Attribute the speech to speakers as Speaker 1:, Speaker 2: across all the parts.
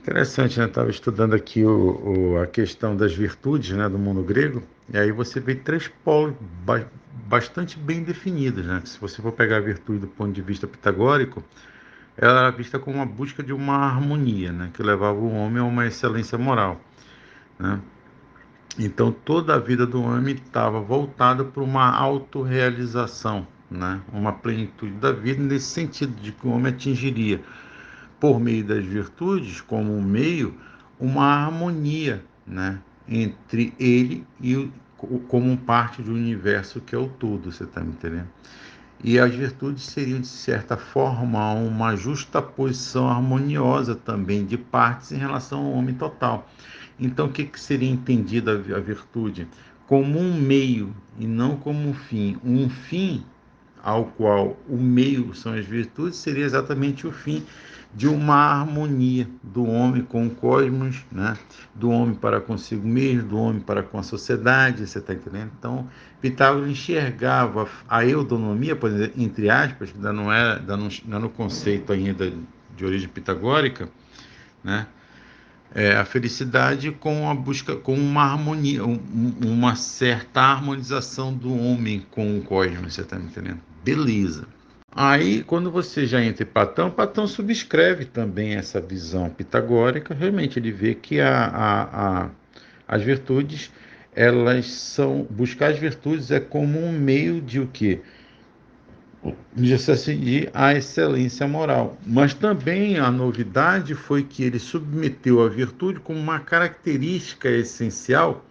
Speaker 1: Interessante, né? Estava estudando aqui a questão das virtudes, né, do mundo grego, e aí você vê três polos bastante bem definidos, né? Se você for pegar a virtude do ponto de vista pitagórico, ela era vista como uma busca de uma harmonia, né, que levava o homem a uma excelência moral, né? Então toda a vida do homem estava voltada para uma autorrealização, né? Uma plenitude da vida nesse sentido de que o homem atingiria por meio das virtudes, como um meio, uma harmonia, né, entre ele e como parte do universo que é o todo, você está me entendendo? E as virtudes seriam, de certa forma, uma justaposição harmoniosa também de partes em relação ao homem total. Então, o que, que seria entendida a virtude? Como um meio e não como um fim. Um fim ao qual o meio são as virtudes, seria exatamente o fim de uma harmonia do homem com o cosmos, né? Do homem para consigo mesmo, do homem para com a sociedade, você está entendendo? Então, Pitágoras enxergava a eudonomia, por exemplo, entre aspas, que ainda não é no conceito ainda de origem pitagórica, né? A felicidade com a busca, com uma harmonia, uma certa harmonização do homem com o cosmos, você está me entendendo? Beleza. Aí, quando você já entra em Platão, Platão subscreve também essa visão pitagórica. Realmente, ele vê que as virtudes, elas são... Buscar as virtudes é como um meio de o quê? De se atingir a excelência moral. Mas também a novidade foi que ele submeteu a virtude como uma característica essencial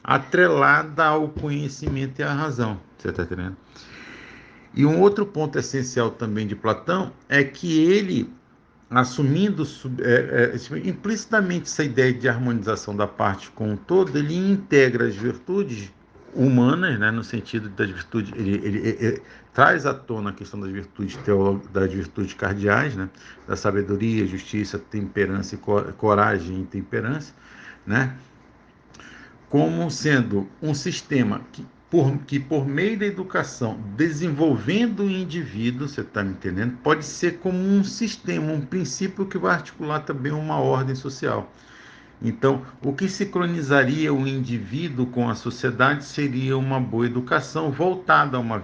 Speaker 1: atrelada ao conhecimento e à razão. Você está entendendo? E um outro ponto essencial também de Platão é que ele, assumindo implicitamente essa ideia de harmonização da parte com o todo, ele integra as virtudes humanas, né, no sentido das virtudes, ele traz à tona a questão das virtudes cardeais, né, da sabedoria, justiça, temperança e coragem e temperança, né, como sendo um sistema que por meio da educação, desenvolvendo o indivíduo, você está me entendendo, pode ser como um sistema, um princípio que vai articular também uma ordem social. Então, o que sincronizaria o indivíduo com a sociedade seria uma boa educação voltada a uma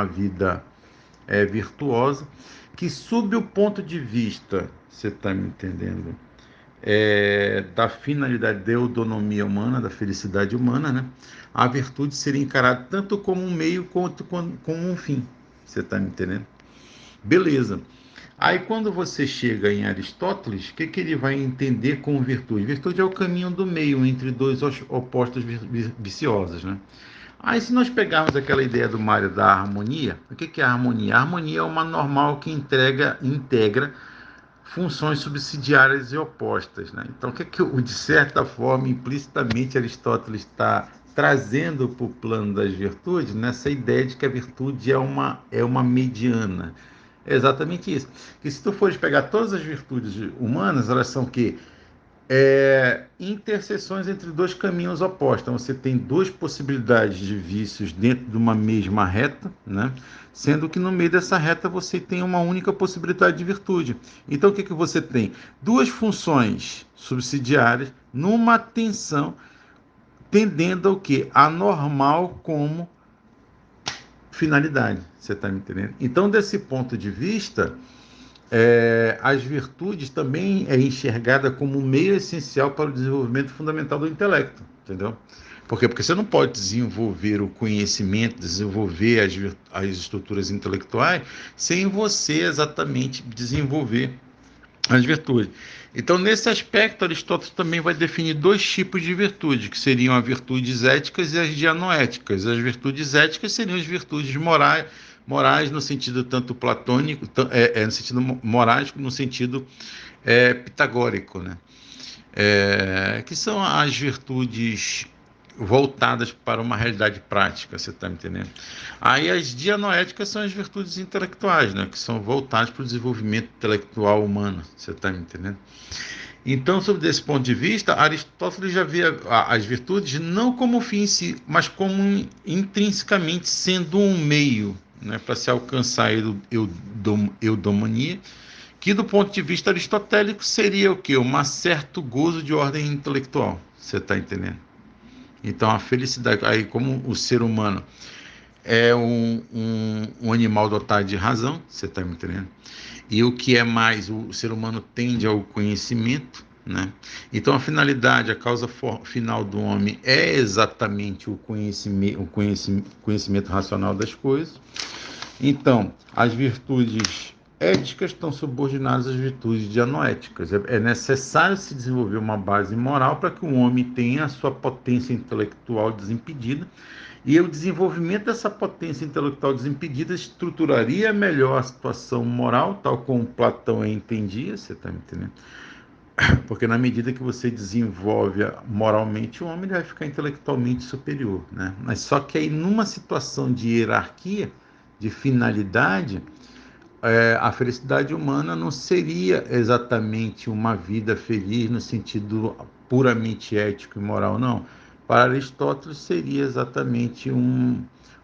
Speaker 1: vida virtuosa, que, sob o ponto de vista, você está me entendendo, da finalidade da autonomia humana, da felicidade humana, né? A virtude seria encarada tanto como um meio quanto como um fim. Você está me entendendo? Beleza. Aí quando você chega em Aristóteles, o que, que ele vai entender como virtude? Virtude é o caminho do meio entre dois opostos viciosos, né? Aí se nós pegarmos aquela ideia do Mário da harmonia, o que, que é a harmonia? A harmonia é uma normal que integra funções subsidiárias e opostas, né? Então, o que, de certa forma, implicitamente, Aristóteles está trazendo para o plano das virtudes, nessa ideia de que a virtude é uma mediana. É exatamente isso. Que se tu fores pegar todas as virtudes humanas, elas são que interseções entre dois caminhos opostos. Então, você tem duas possibilidades de vícios dentro de uma mesma reta, né? Sendo que no meio dessa reta você tem uma única possibilidade de virtude. Então, o que, que você tem? Duas funções subsidiárias numa tensão tendendo ao que? A normal como finalidade. Você está me entendendo? Então, desse ponto de vista, as virtudes também é enxergada como um meio essencial para o desenvolvimento fundamental do intelecto, entendeu? Por quê? Porque você não pode desenvolver o conhecimento, desenvolver as estruturas intelectuais, sem você exatamente desenvolver as virtudes. Então, nesse aspecto, Aristóteles também vai definir dois tipos de virtudes, que seriam as virtudes éticas e as dianoéticas. As virtudes éticas seriam as virtudes morais no sentido tanto platônico, no sentido morais, no sentido pitagórico, né? Que são as virtudes voltadas para uma realidade prática, você está me entendendo? Aí as dianoéticas são as virtudes intelectuais, né? Que são voltadas para o desenvolvimento intelectual humano, você está me entendendo? Então, sob esse ponto de vista, Aristóteles já via as virtudes não como fim em si, mas como intrinsecamente sendo um meio, né, para se alcançar a eudomania, Que do ponto de vista aristotélico seria o quê? Um certo gozo de ordem intelectual, você está entendendo? Então a felicidade, aí como o ser humano é um animal dotado de razão, você está me entendendo? E o que é mais, o ser humano tende ao conhecimento, né? Então a finalidade, a causa final do homem é exatamente o conhecimento racional das coisas. Então, as virtudes éticas estão subordinadas às virtudes dianoéticas. É necessário se desenvolver uma base moral para que o homem tenha a sua potência intelectual desimpedida, e o desenvolvimento dessa potência intelectual desimpedida estruturaria melhor a situação moral, tal como Platão a entendia, você está me entendendo? Porque na medida que você desenvolve moralmente o homem, ele vai ficar intelectualmente superior, né? Mas só que aí numa situação de hierarquia, de finalidade, a felicidade humana não seria exatamente uma vida feliz no sentido puramente ético e moral, não. Para Aristóteles seria exatamente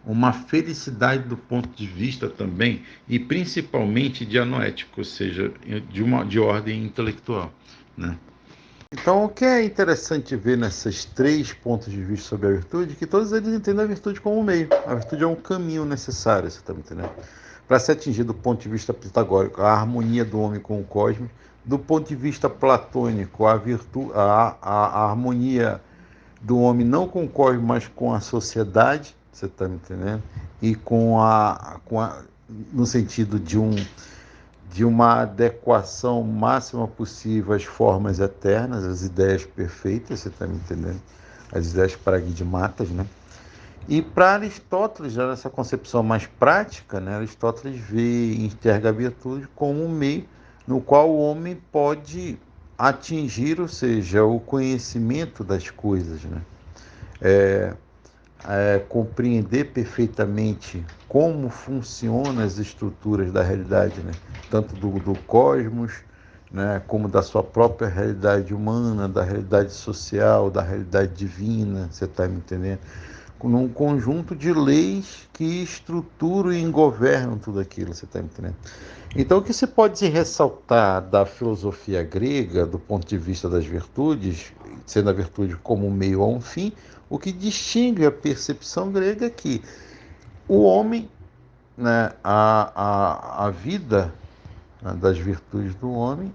Speaker 1: uma felicidade do ponto de vista também, e principalmente dianoético, ou seja, de ordem intelectual, né? Então, o que é interessante ver nesses três pontos de vista sobre a virtude, é que todos eles entendem a virtude como um meio. A virtude é um caminho necessário, você está me entendendo? Para ser atingido do ponto de vista pitagórico, a harmonia do homem com o cosmos, do ponto de vista platônico, a harmonia do homem não com o cosmos, mas com a sociedade, você está me entendendo? E no sentido de uma adequação máxima possível às formas eternas, às ideias perfeitas, você está me entendendo? As ideias pragmáticas, né? E para Aristóteles, já nessa concepção mais prática, né, Aristóteles vê e enxerga a virtude como um meio no qual o homem pode atingir, ou seja, o conhecimento das coisas, né? Compreender perfeitamente como funcionam as estruturas da realidade, né? Tanto do cosmos, né, como da sua própria realidade humana, da realidade social, da realidade divina, você está me entendendo? Num conjunto de leis que estruturam e governam tudo aquilo, você está me entendendo? Então, o que se pode se ressaltar da filosofia grega, do ponto de vista das virtudes, sendo a virtude como um meio a um fim, o que distingue a percepção grega é que o homem, né, a vida, né, das virtudes do homem,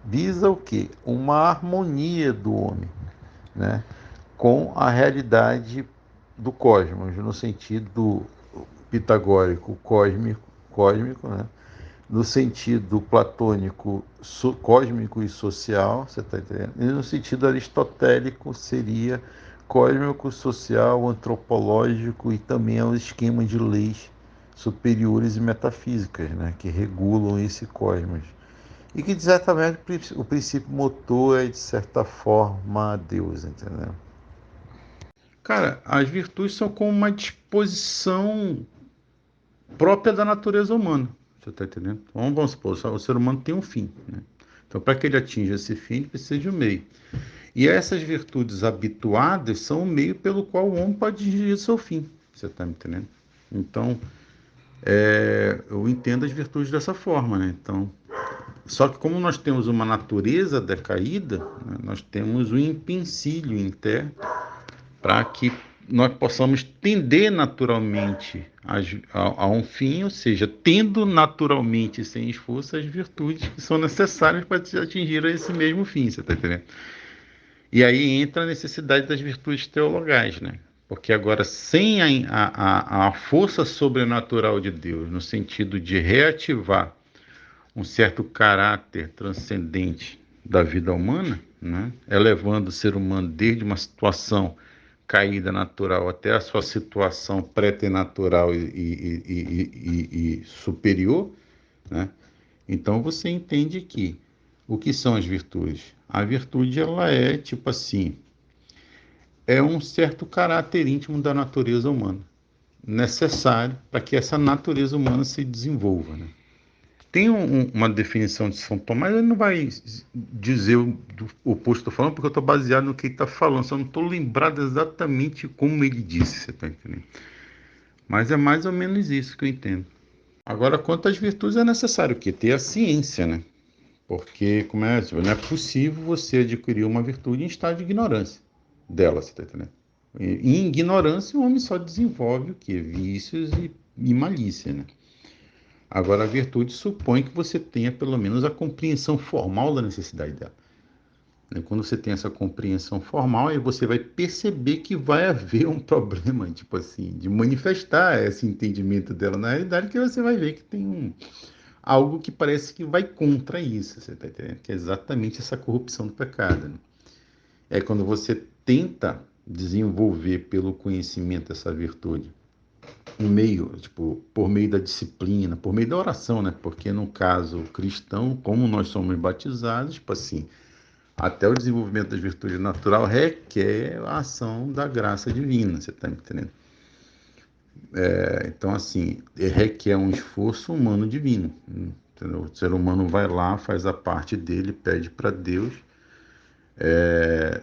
Speaker 1: visa o quê? Uma harmonia do homem, né, com a realidade do cosmos, no sentido pitagórico cósmico, né? No sentido platônico cósmico e social, você está entendendo? E no sentido aristotélico seria cósmico, social, antropológico e também é um esquema de leis superiores e metafísicas, né, que regulam esse cosmos. E que, de certa maneira, o princípio motor é, de certa forma, Deus, entendeu? Cara, as virtudes são como uma disposição própria da natureza humana. Você está entendendo? Então, vamos supor, o ser humano tem um fim, né? Então, para que ele atinja esse fim, ele precisa de um meio. E essas virtudes habituadas são o meio pelo qual o homem pode atingir seu fim. Você está me entendendo? Então, eu entendo as virtudes dessa forma, né? Então, só que como nós temos uma natureza decaída, né, nós temos o empecilho interno para que nós possamos tender naturalmente a um fim, ou seja, tendo naturalmente, sem esforço, as virtudes que são necessárias para atingir esse mesmo fim, você está entendendo? E aí entra a necessidade das virtudes teologais, né? Porque agora, sem a força sobrenatural de Deus, no sentido de reativar um certo caráter transcendente da vida humana, né? Elevando o ser humano desde uma situação caída natural até a sua situação preternatural e superior, né? Então você entende que o que são as virtudes? A virtude ela é tipo assim, é um certo caráter íntimo da natureza humana, necessário para que essa natureza humana se desenvolva, né? Tem uma definição de São Tomás, ele não vai dizer o oposto que eu estou falando, porque eu estou baseado no que ele está falando, só não estou lembrado exatamente como ele disse, você está entendendo? Mas é mais ou menos isso que eu entendo. Agora, quanto às virtudes, é necessário o quê? Ter a ciência, né? Porque como é, tipo, não é possível você adquirir uma virtude em estado de ignorância dela, você está entendendo? E em ignorância, o homem só desenvolve o quê? Vícios e malícia, né? Agora, a virtude supõe que você tenha pelo menos a compreensão formal da necessidade dela. Né? Quando você tem essa compreensão formal, aí você vai perceber que vai haver um problema, tipo assim, de manifestar esse entendimento dela na realidade, que você vai ver que tem algo que parece que vai contra isso, você está entendendo? Que é exatamente essa corrupção do pecado. Né? É quando você tenta desenvolver pelo conhecimento essa virtude, um meio, tipo, por meio da disciplina, por meio da oração, né? Porque no caso cristão, como nós somos batizados, tipo assim, até o desenvolvimento das virtudes natural requer a ação da graça divina, você está me entendendo? Então, assim, requer um esforço humano divino. Entendeu? O ser humano vai lá, faz a parte dele, pede para Deus,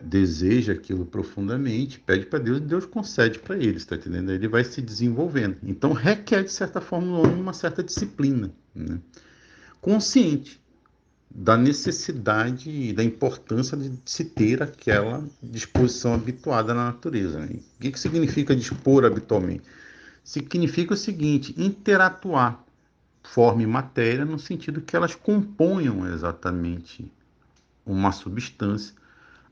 Speaker 1: deseja aquilo profundamente, pede para Deus e Deus concede para ele, está entendendo? Ele vai se desenvolvendo. Então, requer, de certa forma, no homem uma certa disciplina, né? Consciente da necessidade e da importância de se ter aquela disposição habituada na natureza. Né? O que significa dispor habitualmente? Significa o seguinte: interatuar forma e matéria no sentido que elas componham exatamente uma substância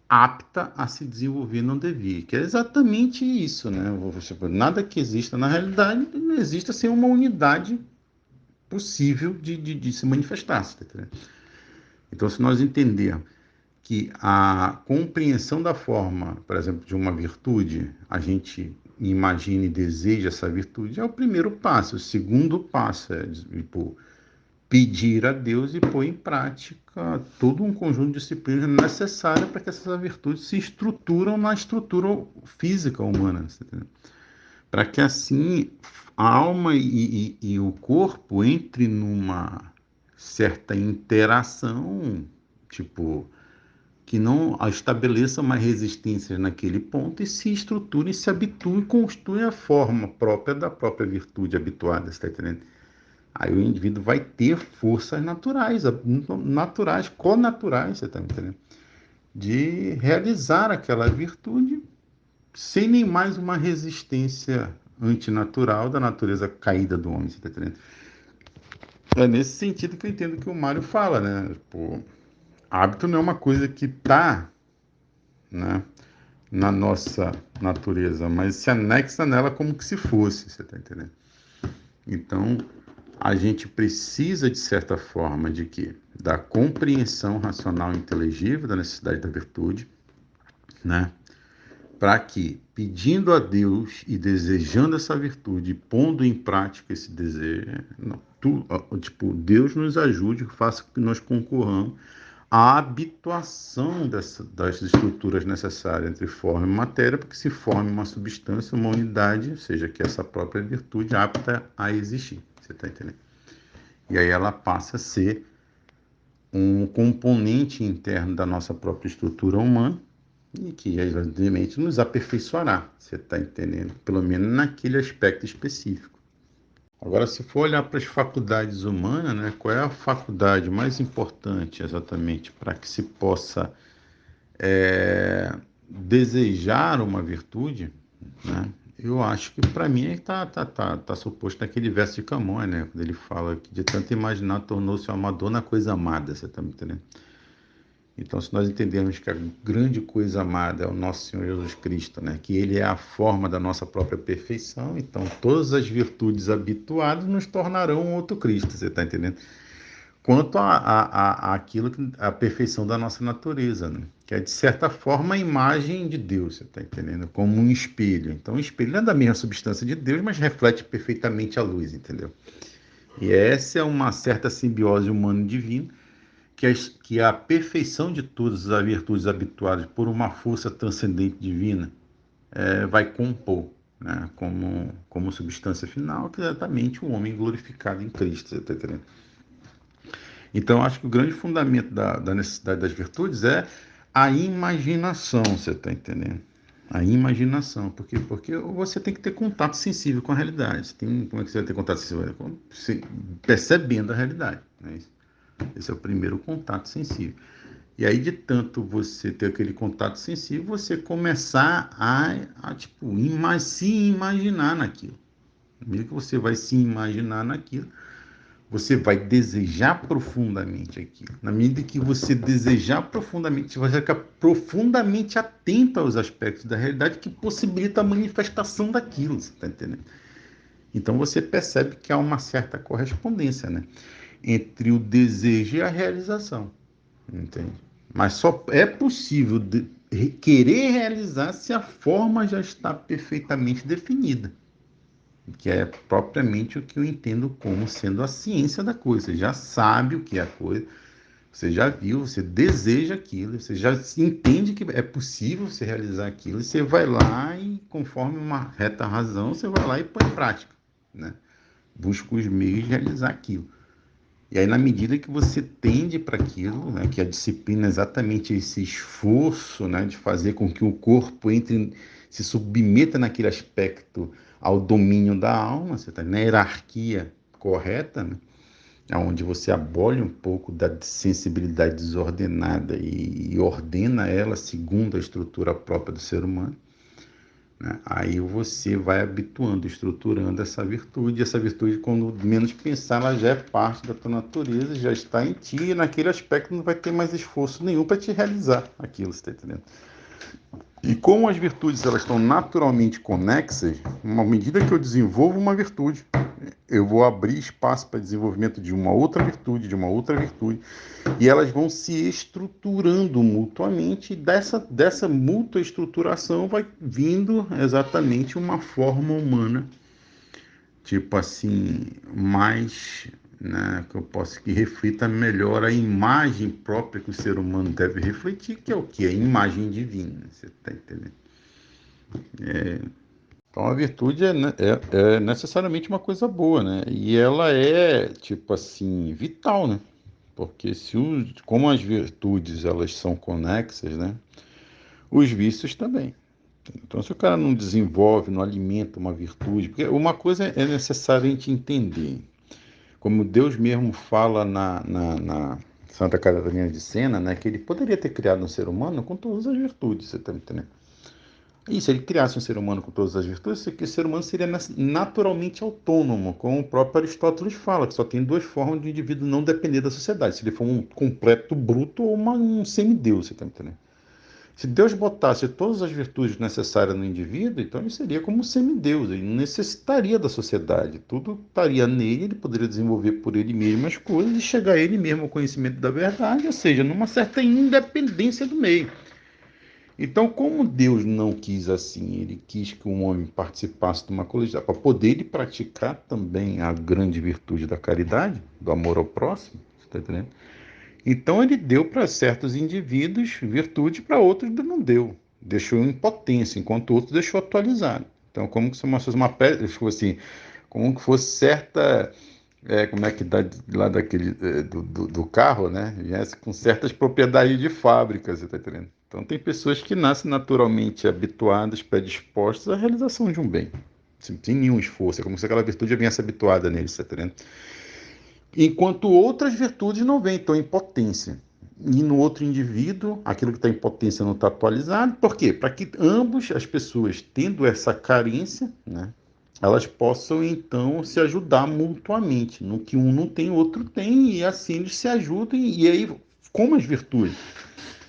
Speaker 1: apta a se desenvolver no devir, que é exatamente isso, né? Nada que exista na realidade não existe sem uma unidade possível de se manifestar. Tá. Então, se nós entendermos que a compreensão da forma, por exemplo, de uma virtude, a gente imagina e deseja essa virtude, é o primeiro passo. O segundo passo é tipo, pedir a Deus e pôr em prática todo um conjunto de disciplinas necessárias para que essas virtudes se estruturam na estrutura física humana. Para que assim a alma e o corpo entrem numa certa interação, tipo, que não estabeleça mais resistências naquele ponto e se estruture, se habitue e constitui a forma própria da própria virtude habituada, está entendendo? Aí o indivíduo vai ter forças naturais, connaturais, você está entendendo? De realizar aquela virtude sem nem mais uma resistência antinatural da natureza caída do homem, você está entendendo? É nesse sentido que eu entendo que o Mário fala, né? Tipo, hábito não é uma coisa que está, né, na nossa natureza, mas se anexa nela como que se fosse, você está entendendo? Então, a gente precisa, de certa forma, de quê? Da compreensão racional e inteligível da necessidade da virtude, né? Para que, pedindo a Deus e desejando essa virtude, pondo em prática esse desejo, não, tipo, Deus nos ajude, faça com que nós concorramos à habituação das estruturas necessárias entre forma e matéria, para que se forme uma substância, uma unidade, ou seja, que essa própria virtude apta a existir. Você está entendendo? E aí ela passa a ser um componente interno da nossa própria estrutura humana e que, evidentemente, nos aperfeiçoará. Você está entendendo? Pelo menos naquele aspecto específico. Agora, se for olhar para as faculdades humanas, né, qual é a faculdade mais importante exatamente para que se possa desejar uma virtude, né? Eu acho que para mim tá suposto naquele verso de Camões, né? Quando ele fala que de tanto imaginar tornou-se o amador na coisa amada, você está me entendendo? Então, se nós entendermos que a grande coisa amada é o nosso Senhor Jesus Cristo, né? Que Ele é a forma da nossa própria perfeição, então todas as virtudes habituadas nos tornarão um outro Cristo, você está entendendo? Quanto aquilo a perfeição da nossa natureza, né? Que é de certa forma a imagem de Deus, você está entendendo? Como um espelho. Então, o espelho não é da mesma substância de Deus, mas reflete perfeitamente a luz, entendeu? E essa é uma certa simbiose humano-divina que a perfeição de todas as virtudes habituadas por uma força transcendente divina vai compor, né, como substância final, que é exatamente o homem glorificado em Cristo, você está entendendo? Então, acho que o grande fundamento da necessidade das virtudes é a imaginação, você está entendendo? A imaginação, porque você tem que ter contato sensível com a realidade. Como é que você vai ter contato sensível? Percebendo a realidade, não é isso? Esse é o primeiro contato sensível. E aí, de tanto você ter aquele contato sensível, você começar tipo, se imaginar naquilo. Na medida que você vai se imaginar naquilo, você vai desejar profundamente aquilo. Na medida que você desejar profundamente, você vai ficar profundamente atento aos aspectos da realidade que possibilita a manifestação daquilo, você está entendendo? Então você percebe que há uma certa correspondência, né, entre o desejo e a realização, entende? Mas só é possível querer realizar se a forma já está perfeitamente definida, que é propriamente o que eu entendo como sendo a ciência da coisa. Você já sabe o que é a coisa, você já viu, você deseja aquilo, você já entende que é possível você realizar aquilo, e você vai lá e, conforme uma reta razão, você vai lá e põe em prática, né? Busca os meios de realizar aquilo. E aí, na medida que você tende para aquilo, né, que a disciplina é exatamente esse esforço, né, de fazer com que o corpo entre, se submeta naquele aspecto ao domínio da alma, você está na hierarquia correta, né, onde você abole um pouco da sensibilidade desordenada e ordena ela segundo a estrutura própria do ser humano, né? Aí você vai habituando, estruturando essa virtude. Essa virtude, quando menos pensar, ela já é parte da tua natureza, já está em ti, e naquele aspecto não vai ter mais esforço nenhum para te realizar aquilo, você está entendendo? E como as virtudes elas estão naturalmente conexas, uma medida que eu desenvolvo uma virtude, eu vou abrir espaço para desenvolvimento de uma outra virtude, e elas vão se estruturando mutuamente, e dessa mútua estruturação vai vindo exatamente uma forma humana, tipo assim, mais, né, que eu posso que reflita melhor a imagem própria que o ser humano deve refletir, que é o que? A imagem divina, você está entendendo? Então a virtude é necessariamente uma coisa boa, né? E ela é, tipo assim, vital, né? Porque como as virtudes elas são conexas, né? Os vícios também. Então, se o cara não desenvolve, não alimenta uma virtude, porque uma coisa é necessário a gente entender, como Deus mesmo fala na Santa Catarina de Sena, né, que ele poderia ter criado um ser humano com todas as virtudes, você está me entendendo? E se ele criasse um ser humano com todas as virtudes, esse ser humano seria naturalmente autônomo, como o próprio Aristóteles fala, que só tem duas formas de o indivíduo não depender da sociedade, se ele for um completo bruto ou um semideus, você está me entendendo? Se Deus botasse todas as virtudes necessárias no indivíduo, então ele seria como um semideus, ele não necessitaria da sociedade, tudo estaria nele, ele poderia desenvolver por ele mesmo as coisas e chegar a ele mesmo ao conhecimento da verdade, ou seja, numa certa independência do meio. Então, como Deus não quis assim, ele quis que um homem participasse de uma colegiata para poder ele praticar também a grande virtude da caridade, do amor ao próximo, você está entendendo? Então ele deu para certos indivíduos virtude, para outros não deu. Deixou em potência, enquanto outros deixou atualizado. Então, como que se uma pedra, assim, como que fosse certa, como é que dá lá daquele do carro, né? Viesse com certas propriedades de fábrica, você está entendendo? Então tem pessoas que nascem naturalmente habituadas, predispostas à realização de um bem, sem nenhum esforço. É como se aquela virtude já viesse habituada neles, você está entendendo? Enquanto outras virtudes não vêm, estão em potência. E no outro indivíduo, aquilo que está em potência não está atualizado. Por quê? Para que ambos, as pessoas tendo essa carência, né, elas possam então se ajudar mutuamente. No que um não tem, o outro tem, e assim eles se ajudem. E aí, como as virtudes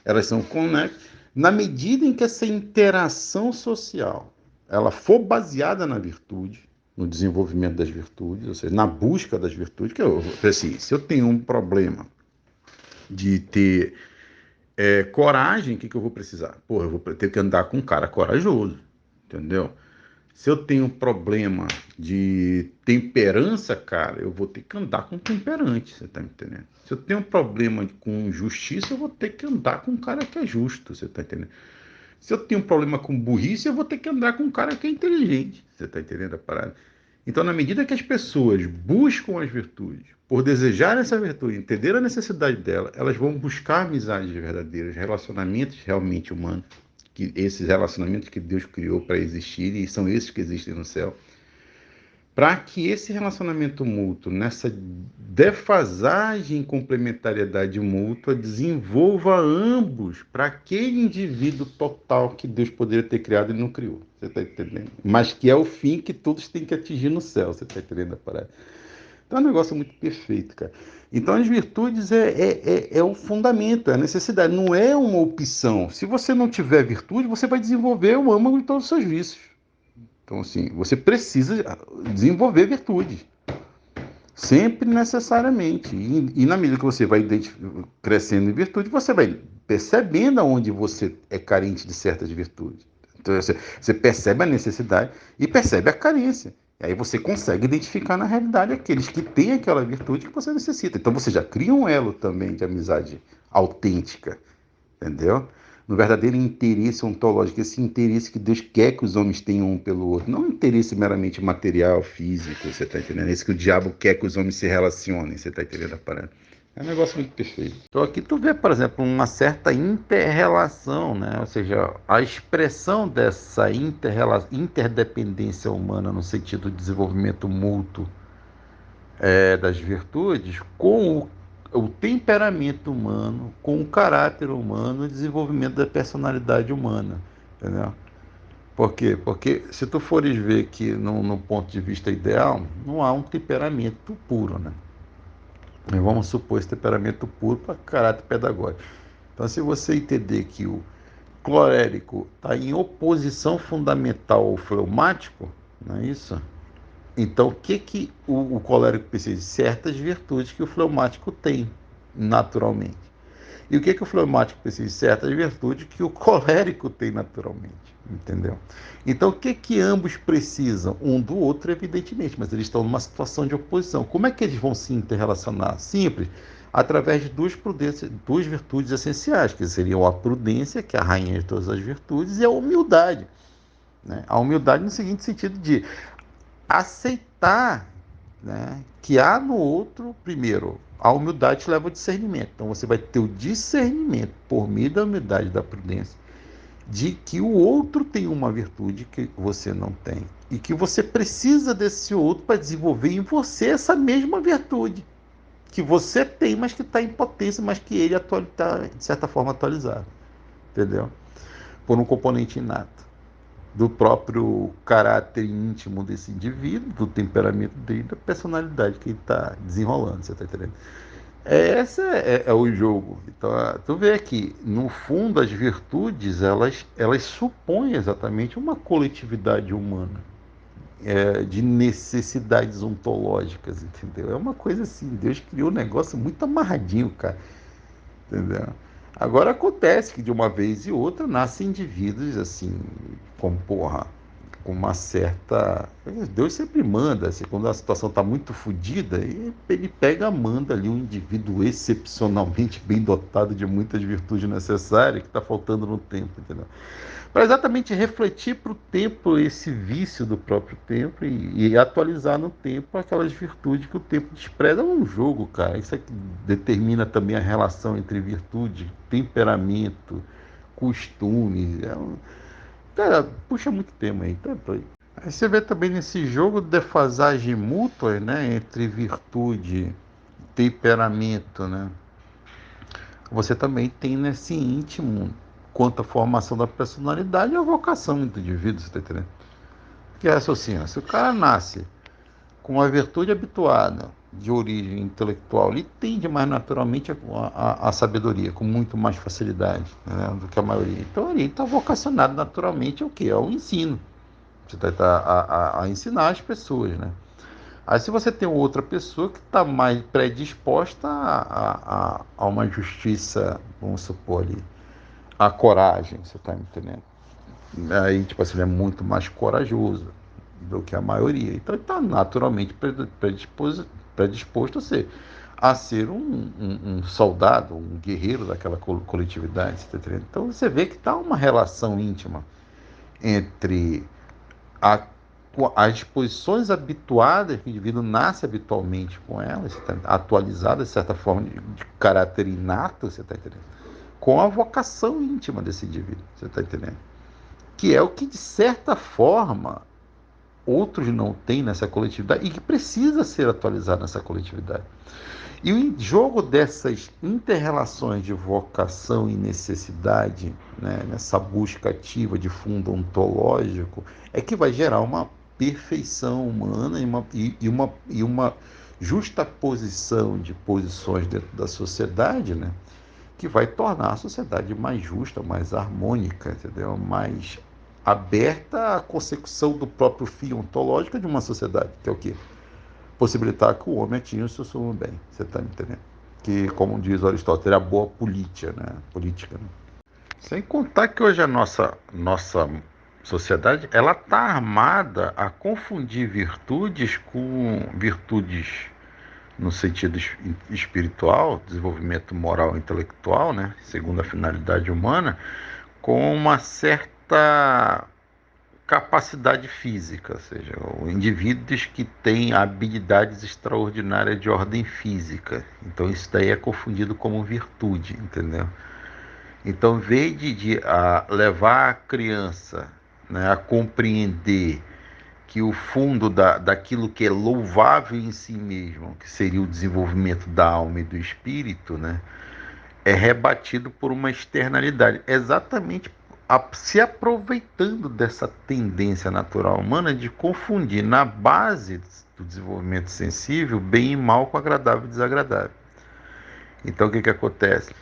Speaker 1: elas são conectadas, na medida em que essa interação social ela for baseada na virtude, no desenvolvimento das virtudes, ou seja, na busca das virtudes, que eu, assim, se eu tenho um problema de ter coragem, o que eu vou precisar? Porra, eu vou ter que andar com um cara corajoso, entendeu? Se eu tenho um problema de temperança, cara, eu vou ter que andar com um temperante, você tá entendendo? Se eu tenho um problema com justiça, eu vou ter que andar com um cara que é justo, você tá entendendo? Se eu tenho um problema com burrice, eu vou ter que andar com um cara que é inteligente. Você está entendendo a parada? Então, na medida que as pessoas buscam as virtudes, por desejar essa virtude, entender a necessidade dela, elas vão buscar amizades verdadeiras, relacionamentos realmente humanos, que esses relacionamentos que Deus criou para existir, e são esses que existem no céu, para que esse relacionamento mútuo, nessa defasagem e complementariedade mútua, desenvolva ambos para aquele indivíduo total que Deus poderia ter criado e não criou. Você está entendendo? Mas que é o fim que todos têm que atingir no céu. Você está entendendo a parada? Então é um negócio muito perfeito, cara. Então as virtudes é o fundamento, é a necessidade, não é uma opção. Se você não tiver virtude, você vai desenvolver o âmago de todos os seus vícios. Então, assim, você precisa desenvolver virtude. Sempre necessariamente. E na medida que você vai crescendo em virtude, você vai percebendo aonde você é carente de certas virtudes. Então, você percebe a necessidade e percebe a carência. E aí você consegue identificar na realidade aqueles que têm aquela virtude que você necessita. Então você já cria um elo também de amizade autêntica, entendeu? No verdadeiro interesse ontológico, esse interesse que Deus quer que os homens tenham um pelo outro, não um interesse meramente material, físico, você está entendendo? Esse que o diabo quer que os homens se relacionem, você está entendendo a parada? É um negócio muito perfeito. Então aqui tu vê, por exemplo, uma certa inter-relação, né? Ou seja, a expressão dessa interdependência humana no sentido de desenvolvimento mútuo das virtudes com o temperamento humano, com o caráter humano e o desenvolvimento da personalidade humana, entendeu? Por quê? Porque se tu fores ver que no ponto de vista ideal, não há um temperamento puro, né? Mas vamos supor esse temperamento puro para caráter pedagógico. Então, se você entender que o clorérico está em oposição fundamental ao fleumático, não é isso? Então, o que, que o colérico precisa? Certas virtudes que o fleumático tem, naturalmente. E o que, que o fleumático precisa? Certas virtudes que o colérico tem naturalmente. Entendeu? Então, o que, que ambos precisam? Um do outro, evidentemente, mas eles estão numa situação de oposição. Como é que eles vão se interrelacionar? Simples. Através de duas virtudes essenciais, que seriam a prudência, que é a rainha de todas as virtudes, e a humildade. Né? A humildade no seguinte sentido de aceitar, né, que há no outro, primeiro, a humildade te leva ao discernimento. Então você vai ter o discernimento, por meio da humildade e da prudência, de que o outro tem uma virtude que você não tem. E que você precisa desse outro para desenvolver em você essa mesma virtude. Que você tem, mas que está em potência, mas que ele está, de certa forma, atualizado. Entendeu? Por um componente inato do próprio caráter íntimo desse indivíduo, do temperamento dele, da personalidade que ele está desenrolando, você está entendendo? Esse é o jogo. Então, tu vê que, no fundo, as virtudes, elas supõem exatamente uma coletividade humana, de necessidades ontológicas, entendeu? É uma coisa assim, Deus criou um negócio muito amarradinho, cara, entendeu? Agora acontece que de uma vez e outra nascem indivíduos assim, com porra, com uma certa. Deus sempre manda, assim, quando a situação está muito fodida, ele pega, manda ali um indivíduo excepcionalmente bem dotado de muitas virtudes necessárias que está faltando no tempo, entendeu? Para exatamente refletir para o tempo esse vício do próprio tempo e atualizar no tempo aquelas virtudes que o tempo despreza. É um jogo, cara. Isso é que determina também a relação entre virtude, temperamento, costume. Cara, puxa muito tema aí, tá doido. Aí você vê também nesse jogo de defasagem mútua, né, entre virtude e temperamento, né? Você também tem nesse íntimo, quanto à formação da personalidade e a vocação do indivíduo, você está entendendo? Que é assim, se o cara nasce com uma virtude habituada de origem intelectual, ele tende mais naturalmente a sabedoria, com muito mais facilidade, né, do que a maioria. Então ele está vocacionado naturalmente ao quê? Ao ensino. Você está a ensinar as pessoas, né? Aí se você tem outra pessoa que está mais predisposta a uma justiça, vamos supor ali, a coragem, você está me entendendo? Aí, tipo assim, ele é muito mais corajoso do que a maioria. Então ele está naturalmente predisposto a ser um soldado, um guerreiro daquela coletividade, você tá entendendo? Então você vê que está uma relação íntima entre a, as disposições habituadas que o indivíduo nasce habitualmente com elas, tá atualizadas de certa forma de caráter inato, você está entendendo? Com a vocação íntima desse indivíduo, você está entendendo? Que é o que, de certa forma, outros não têm nessa coletividade e que precisa ser atualizado nessa coletividade. E o jogo dessas inter-relações de vocação e necessidade, né, nessa busca ativa de fundo ontológico, é que vai gerar uma perfeição humana e uma justa posição de posições dentro da sociedade, né, que vai tornar a sociedade mais justa, mais harmônica, entendeu? Mais aberta à consecução do próprio fim ontológico de uma sociedade, que é o quê? Possibilitar que o homem atinja o seu sumo bem. Você está me entendendo? Que, como diz Aristóteles, é a boa política, né? Política, né? Sem contar que hoje a nossa sociedade ela está armada a confundir virtudes com virtudes no sentido espiritual, desenvolvimento moral e intelectual, né? Segundo a finalidade humana, com uma certa capacidade física, ou seja, indivíduos que têm habilidades extraordinárias de ordem física. Então isso daí é confundido como virtude, entendeu? Então, em vez de levar a criança, né, a compreender que o fundo daquilo que é louvável em si mesmo, que seria o desenvolvimento da alma e do espírito, né, é rebatido por uma externalidade, exatamente se aproveitando dessa tendência natural humana de confundir na base do desenvolvimento sensível bem e mal com agradável e desagradável. Então o que acontece?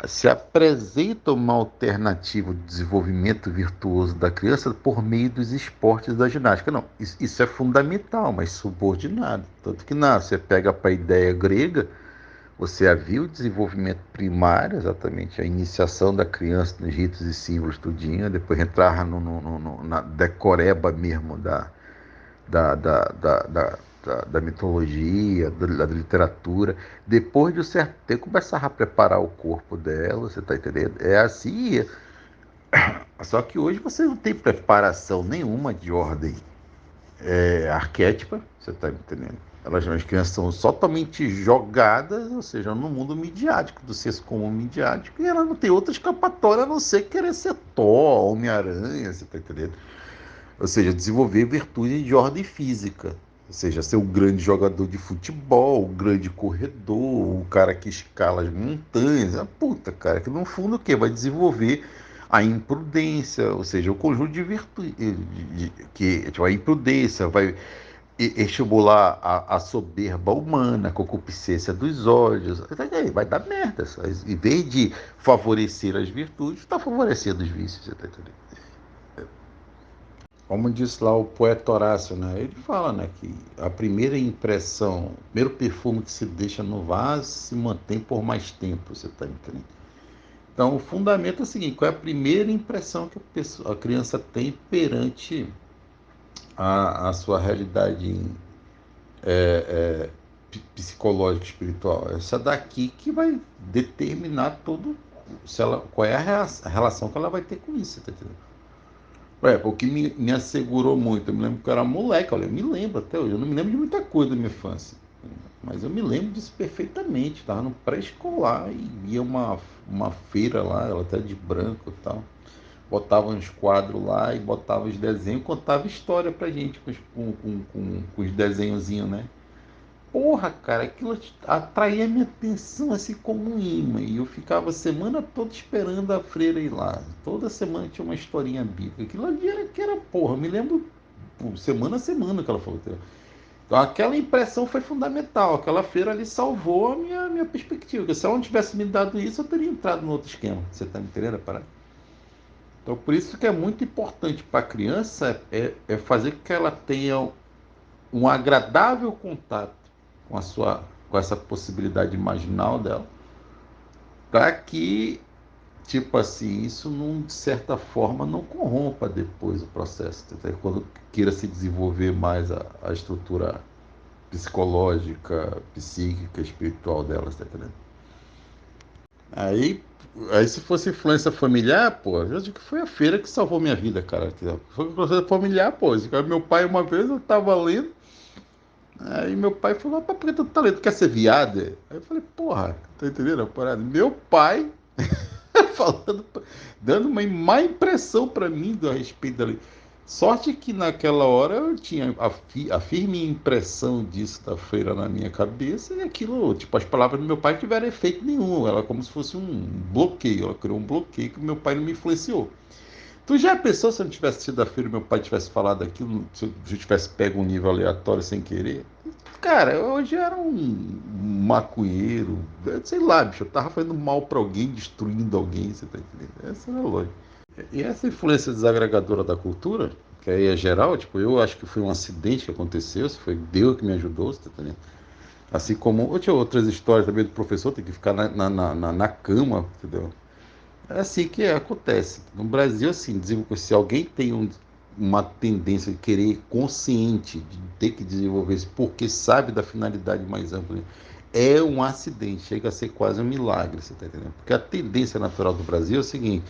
Speaker 1: Se apresenta uma alternativa de desenvolvimento virtuoso da criança por meio dos esportes da ginástica. Não, isso é fundamental, mas subordinado. Tanto que não, você pega para a ideia grega, você havia o desenvolvimento primário, exatamente, a iniciação da criança nos ritos e símbolos, tudinho, depois entrar na decoreba mesmo da mitologia, da literatura. Depois de um certo tempo, começava a preparar o corpo dela, você está entendendo? É assim. Só que hoje você não tem preparação nenhuma de ordem arquétipa, você está entendendo? As crianças são totalmente jogadas, ou seja, no mundo midiático, do senso comum midiático, e ela não tem outra escapatória a não ser querer ser Thor, Homem-Aranha, você está entendendo? Ou seja, desenvolver virtude de ordem física. Ou seja, ser um grande jogador de futebol, um grande corredor, o cara que escala as montanhas. Puta, cara, que no fundo o quê? Vai desenvolver a imprudência, ou seja, o conjunto de virtudes, que tipo, a imprudência vai estimular a soberba humana, a concupiscência dos olhos. Vai dar merda. Em vez de favorecer as virtudes, está favorecendo os vícios. Você tá entendendo? Como disse lá o poeta Horácio, né? Ele fala, né, que a primeira impressão, o primeiro perfume que se deixa no vaso se mantém por mais tempo, você está entendendo? Então, o fundamento é o seguinte: qual é a primeira impressão que a criança tem perante a sua realidade psicológica, espiritual? Essa daqui que vai determinar todo, qual é a relação que ela vai ter com isso, você tá entendendo? O que me assegurou muito, eu me lembro que eu era moleque, olha, eu me lembro até hoje, eu não me lembro de muita coisa da minha infância, mas eu me lembro disso perfeitamente, estava no pré-escolar e ia uma feira lá, ela até de branco e tal, botava uns quadros lá e botava os desenhos, contava história pra gente com os desenhozinhos, né? Porra, cara, aquilo atraía minha atenção assim como um imã. E eu ficava a semana toda esperando a freira ir lá. Toda semana tinha uma historinha bíblica. Aquilo ali era porra. Eu me lembro semana a semana que ela falou. Então aquela impressão foi fundamental. Aquela feira ali salvou a minha perspectiva. Porque se ela não tivesse me dado isso, eu teria entrado no outro esquema. Você tá me entendendo, parada? Então por isso que é muito importante para a criança é fazer com que ela tenha um agradável contato com com essa possibilidade marginal dela, para que, tipo assim, isso não, de certa forma não corrompa depois o processo, quando queira se desenvolver mais a estrutura psicológica, psíquica, espiritual delas, tá entendendo? Aí, aí se fosse influência familiar, pô, eu digo que foi a feira que salvou minha vida, cara. Foi influência familiar, pô. Meu pai, uma vez, eu tava lendo. Aí meu pai falou, por que tu tá lendo? Tu quer ser viado? Aí eu falei, porra, tá entendendo a parada? Meu pai falando, dando uma má impressão pra mim a respeito da lei.
Speaker 2: Sorte que naquela hora eu tinha a firme impressão disso da freira na minha cabeça e aquilo, tipo, as palavras do meu pai tiveram efeito nenhum. Ela como se fosse um bloqueio, ela criou um bloqueio que o meu pai não me influenciou. Tu já pensou se eu não tivesse sido da feira e meu pai tivesse falado aquilo, se eu tivesse pego um nível aleatório sem querer? Cara, hoje eu era um maconheiro, sei lá, bicho, eu tava fazendo mal pra alguém, destruindo alguém, você tá entendendo? Essa era a lógica. E essa influência desagregadora da cultura, que aí é geral, tipo, eu acho que foi um acidente que aconteceu, se foi Deus que me ajudou, você tá entendendo? Assim como eu tinha outras histórias também do professor, tem que ficar na cama, entendeu? É assim que acontece. No Brasil, assim, se alguém tem uma tendência de querer consciente, de ter que desenvolver isso, porque sabe da finalidade mais ampla, né? É um acidente, chega a ser quase um milagre, você está entendendo? Porque a tendência natural do Brasil é o seguinte: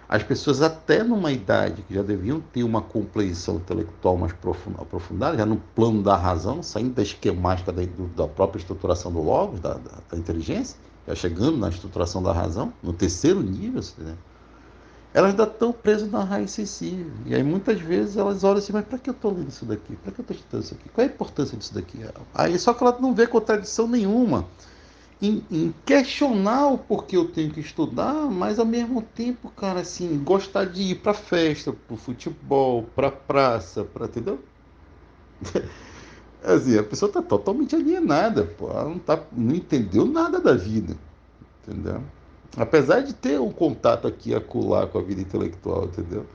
Speaker 2: as pessoas, até numa idade que já deviam ter uma compreensão intelectual mais aprofundada, já no plano da razão, saindo da esquemática da própria estruturação do logos, da inteligência, já chegando na estruturação da razão, no terceiro nível, né? Elas ainda estão presas na raiz sensível. E aí muitas vezes elas olham assim, mas para que eu estou lendo isso daqui? Para que eu estou estudando isso aqui? Qual é a importância disso daqui? Aí só que ela não vê contradição nenhuma em questionar o porquê eu tenho que estudar, mas ao mesmo tempo, cara, assim, gostar de ir pra festa, pro futebol, pra praça, entendeu? Assim, a pessoa tá totalmente alienada, pô, ela não entendeu nada da vida, entendeu? Apesar de ter um contato aqui e acolá com a vida intelectual, entendeu?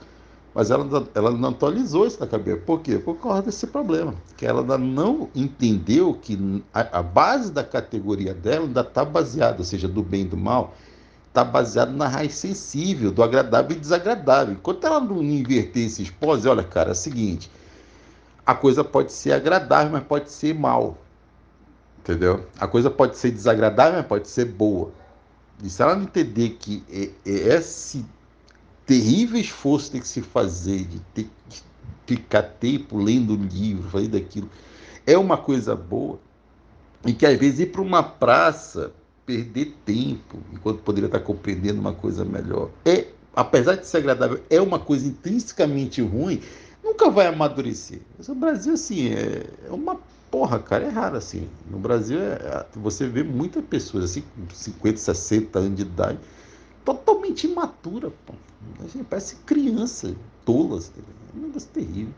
Speaker 2: Mas ela não atualizou isso na cabeça. Por quê? Por causa desse problema. Que ela ainda não entendeu que a base da categoria dela ainda está baseada, ou seja, do bem e do mal, está baseado na raiz sensível, do agradável e desagradável. Enquanto ela não inverter esses polos, olha, cara, é o seguinte: a coisa pode ser agradável, mas pode ser mal. Entendeu? A coisa pode ser desagradável, mas pode ser boa. E se ela não entender que esse terrível esforço que tem que se fazer de ter que ficar tempo lendo livro, fazendo aquilo, é uma coisa boa, e que às vezes ir para uma praça, perder tempo, enquanto poderia estar compreendendo uma coisa melhor, apesar de ser agradável, é uma coisa intrinsecamente ruim, nunca vai amadurecer. O Brasil, assim, é uma porra, cara, é raro assim. No Brasil, você vê muitas pessoas, assim, com 50, 60 anos de idade, totalmente imatura, pô. Assim, parece criança, tola, assim, é um negócio terrível.